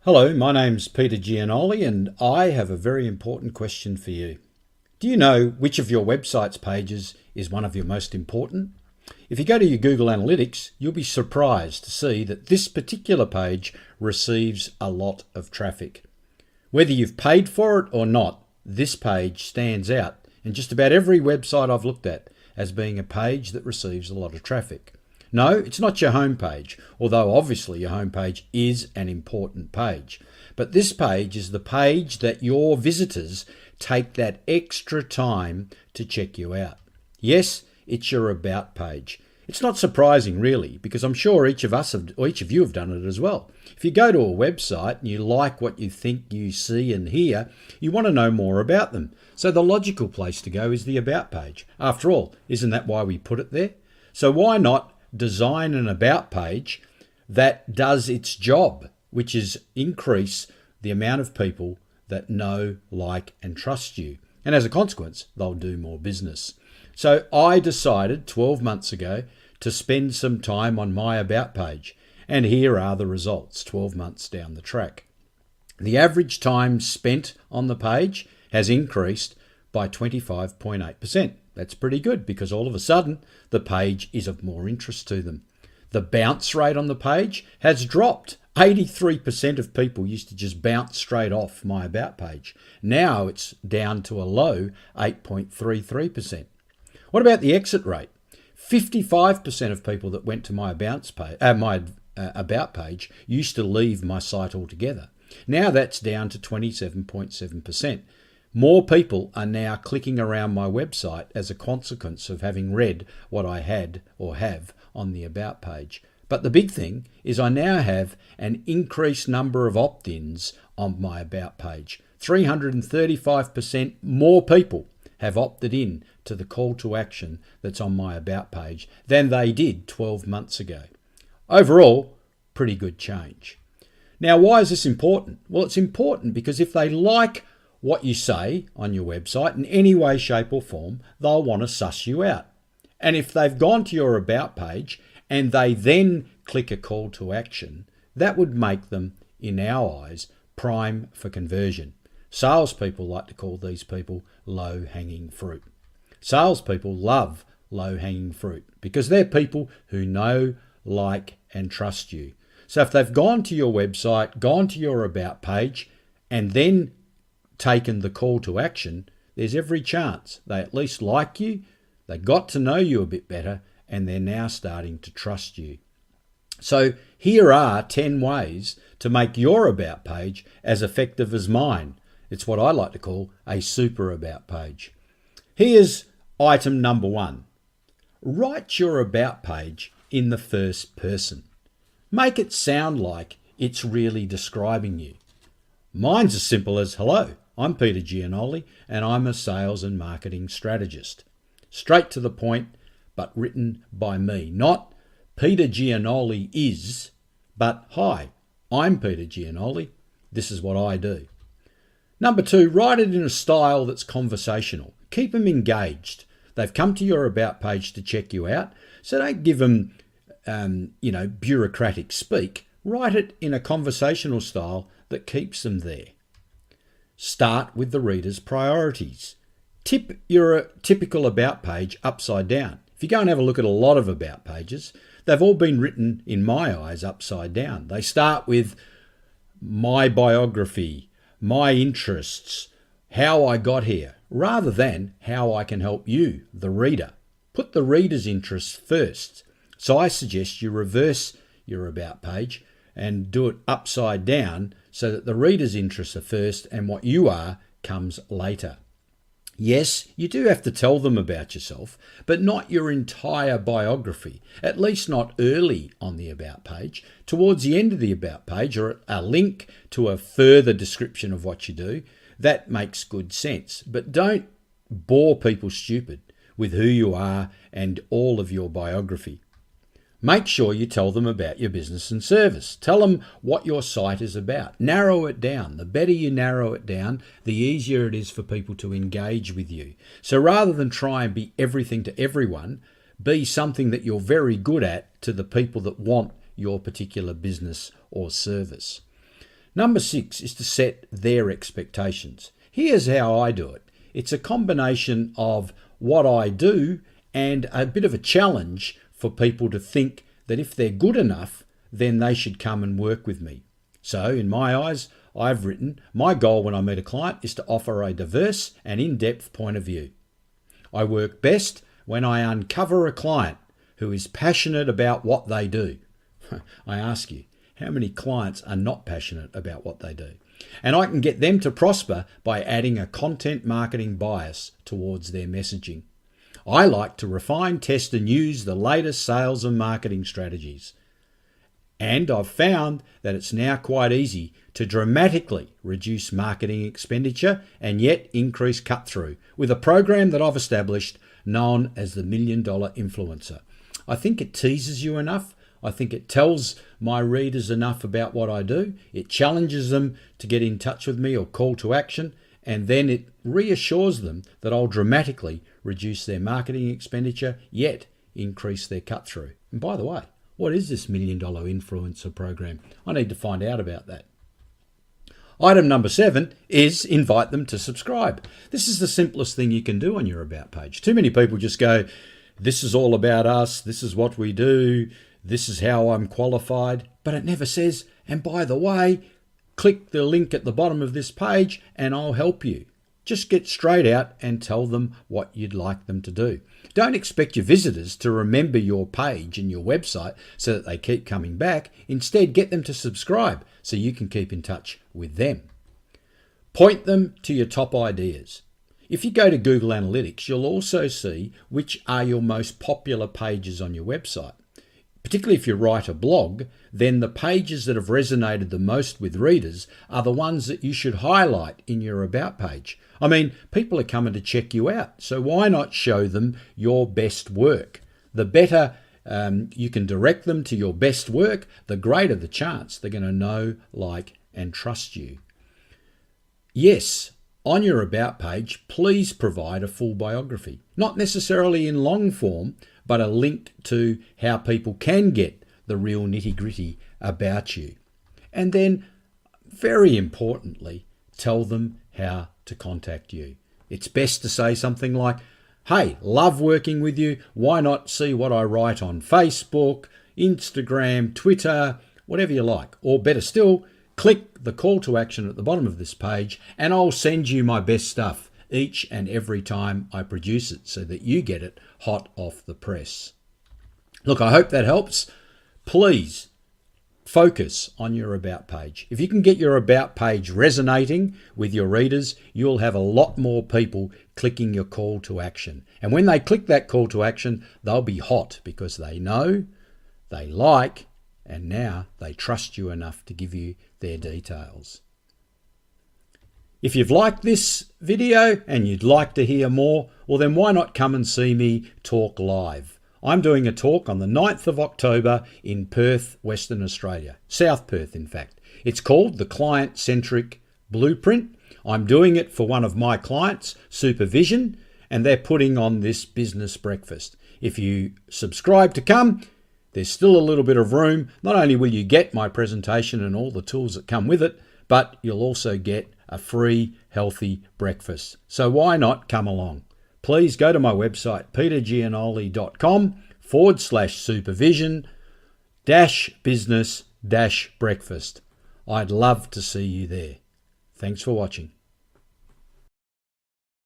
Hello, my name's Peter Gianoli and I have a very important question for you. Do you know which of your website's pages is one of your most important? If you go to your Google Analytics, you'll be surprised to see that this particular page receives a lot of traffic. Whether you've paid for it or not, this page stands out in just about every website I've looked at as being a page that receives a lot of traffic. No, it's not your homepage, although obviously your homepage is an important page. But this page is the page that your visitors take that extra time to check you out. Yes, it's your About page. It's not surprising really, because I'm sure each of you have done it as well. If you go to a website and you like what you think you see and hear, you want to know more about them. So the logical place to go is the About page. After all, isn't that why we put it there? So why not design an About page that does its job, which is increase the amount of people that know, like, and trust you. And as a consequence, they'll do more business. So I decided 12 months ago to spend some time on my About page. And here are the results 12 months down the track. The average time spent on the page has increased by 25.8%. That's pretty good because all of a sudden the page is of more interest to them. The bounce rate on the page has dropped. 83% of people used to just bounce straight off my About page. Now it's down to a low 8.33%. What about the exit rate? 55% of people that went to my About page used to leave my site altogether. Now that's down to 27.7%. More people are now clicking around my website as a consequence of having read what I had or have on the About page. But the big thing is I now have an increased number of opt-ins on my About page. 335% more people have opted in to the call to action that's on my About page than they did 12 months ago. Overall, pretty good change. Now, why is this important? Well, it's important because if they like what you say on your website in any way, shape or form, they'll want to suss you out. And if they've gone to your About page and they then click a call to action, that would make them, in our eyes, prime for conversion. Salespeople like to call these people low-hanging fruit. Salespeople love low-hanging fruit because they're people who know, like and trust you. So if they've gone to your website, gone to your About page and then taken the call to action, there's every chance they at least like you, they got to know you a bit better, and they're now starting to trust you. So here are 10 ways to make your About page as effective as mine. It's what I like to call a super About page. Here's item number 1. Write your About page in the first person. Make it sound like it's really describing you. Mine's as simple as, hello, I'm Peter Gianoli and I'm a sales and marketing strategist. Straight to the point, but written by me. Not Peter Gianoli is, but hi, I'm Peter Gianoli. This is what I do. Number 2, write it in a style that's conversational. Keep them engaged. They've come to your About page to check you out, so don't give them, bureaucratic speak. Write it in a conversational style that keeps them there. Start with the reader's priorities. Tip your typical About page upside down. If you go and have a look at a lot of About pages, they've all been written, in my eyes, upside down. They start with my biography, my interests, how I got here, rather than how I can help you, the reader. Put the reader's interests first. So I suggest you reverse your About page and do it upside down so that the reader's interests are first and what you are comes later. Yes, you do have to tell them about yourself, but not your entire biography, at least not early on the About page. Towards the end of the About page, or a link to a further description of what you do, that makes good sense. But don't bore people stupid with who you are and all of your biography. Make sure you tell them about your business and service. Tell them what your site is about. Narrow it down. The better you narrow it down, the easier it is for people to engage with you. So rather than try and be everything to everyone, be something that you're very good at to the people that want your particular business or service. Number 6 is to set their expectations. Here's how I do it. It's a combination of what I do and a bit of a challenge for people to think that if they're good enough, then they should come and work with me. So in my eyes, I've written, my goal when I meet a client is to offer a diverse and in-depth point of view. I work best when I uncover a client who is passionate about what they do. I ask you, how many clients are not passionate about what they do? And I can get them to prosper by adding a content marketing bias towards their messaging. I like to refine, test and use the latest sales and marketing strategies. And I've found that it's now quite easy to dramatically reduce marketing expenditure and yet increase cut-through with a program that I've established known as the $1 Million Influencer. I think it teases you enough. I think it tells my readers enough about what I do. It challenges them to get in touch with me or call to action. And then it reassures them that I'll dramatically reduce their marketing expenditure, yet increase their cut-through. And by the way, what is this $1 Million Influencer program? I need to find out about that. Item number 7 is invite them to subscribe. This is the simplest thing you can do on your About page. Too many people just go, this is all about us, this is what we do, this is how I'm qualified, but it never says, and by the way, click the link at the bottom of this page and I'll help you. Just get straight out and tell them what you'd like them to do. Don't expect your visitors to remember your page and your website so that they keep coming back. Instead, get them to subscribe so you can keep in touch with them. Point them to your top ideas. If you go to Google Analytics, you'll also see which are your most popular pages on your website. Particularly if you write a blog, then the pages that have resonated the most with readers are the ones that you should highlight in your About page. I mean, people are coming to check you out, so why not show them your best work? The better you can direct them to your best work, the greater the chance they're going to know, like, and trust you. Yes, on your About page, please provide a full biography. Not necessarily in long form, but a link to how people can get the real nitty-gritty about you. And then, very importantly, tell them how to contact you. It's best to say something like, hey, love working with you. Why not see what I write on Facebook, Instagram, Twitter, whatever you like. Or better still, click the call to action at the bottom of this page and I'll send you my best stuff each and every time I produce it so that you get it hot off the press. Look, I hope that helps. Please focus on your About page. If you can get your About page resonating with your readers, you'll have a lot more people clicking your call to action. And when they click that call to action, they'll be hot because they know, they like, and now they trust you enough to give you their details. If you've liked this video and you'd like to hear more, well then why not come and see me talk live? I'm doing a talk on the 9th of October in Perth, Western Australia. South Perth, in fact. It's called the Client-Centric Blueprint. I'm doing it for one of my clients, Supervision, and they're putting on this business breakfast. If you subscribe to come, there's still a little bit of room. Not only will you get my presentation and all the tools that come with it, but you'll also get a free, healthy breakfast. So why not come along? Please go to my website, petergianoli.com/supervision-business-breakfast. I'd love to see you there. Thanks for watching.